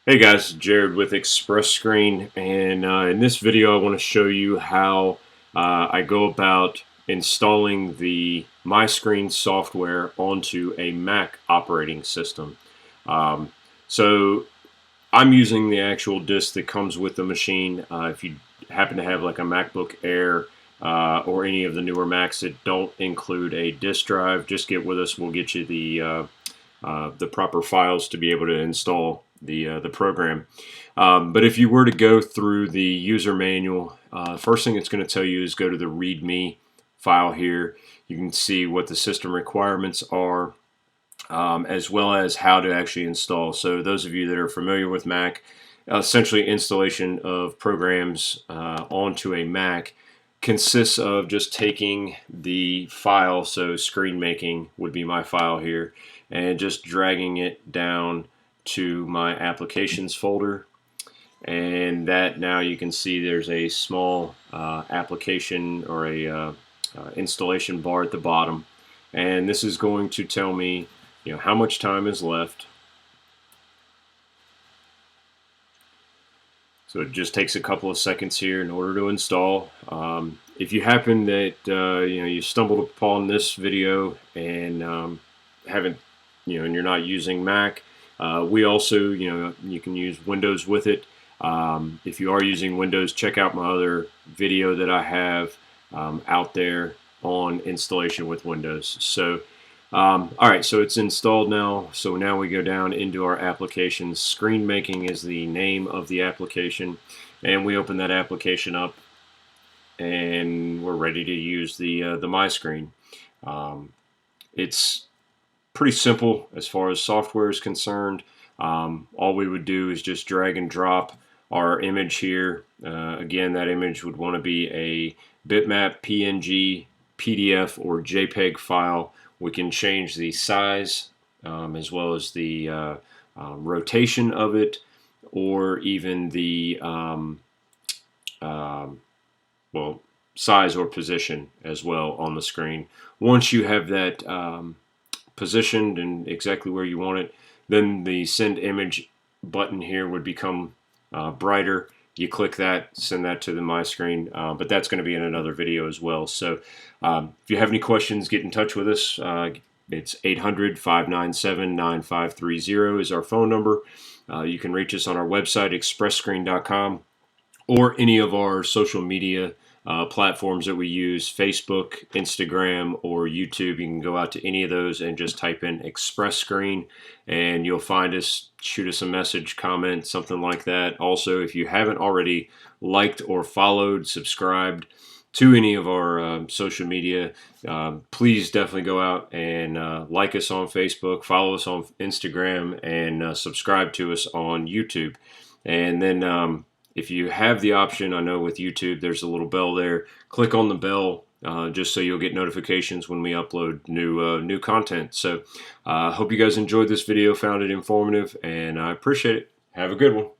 Hey guys, Jared with MiScreen, and in this video I want to show you how I go about installing the MiScreen software onto a Mac operating system. Um, so I'm using the actual disk that comes with the machine. If you happen to have like a MacBook Air or any of the newer Macs that don't include a disk drive, just get with us. We'll get you the proper files to be able to install the program. But if you were to go through the user manual, first thing it's going to tell you is go to the README file here. You can see what the system requirements are, as well as how to actually install. So those of you that are familiar with Mac, essentially installation of programs onto a Mac consists of just taking the file, so screen making would be my file here, and just dragging it down to my applications folder. And that now you can see there's a small application or a installation bar at the bottom, and this is going to tell me how much time is left. So it just takes a couple of seconds here in order to install. If you happen that you stumbled upon this video and haven't and you're not using Mac, we also you can use Windows with it. If you are using Windows, check out my other video that I have out there on installation with Windows. So alright, so it's installed now. So now we go down into our applications. Screen making is the name of the application, and we open that application up and we're ready to use the MiScreen. It's pretty simple as far as software is concerned. All we would do is just drag and drop our image here. Again, that image would want to be a bitmap, PNG, PDF, or JPEG file. We can change the size as well as the rotation of it, or even the well, size or position as well on the screen. Once you have that positioned and exactly where you want it, then the send image button here would become brighter. You click that, send that to the MiScreen, but that's going to be in another video as well. So if you have any questions, get in touch with us. It's 800-597-9530 is our phone number. You can reach us on our website, expressscreen.com, or any of our social media platforms that we use, Facebook, Instagram, or YouTube. You can go out to any of those and just type in Express Screen and you'll find us. Shoot us a message, comment, something like that. Also, if you haven't already liked or followed, subscribed to any of our social media, please definitely go out and like us on Facebook, follow us on Instagram, and subscribe to us on YouTube. And then if you have the option, I know with YouTube there's a little bell there. Click on the bell just so you'll get notifications when we upload new content. So hope you guys enjoyed this video, found it informative, and I appreciate it. Have a good one.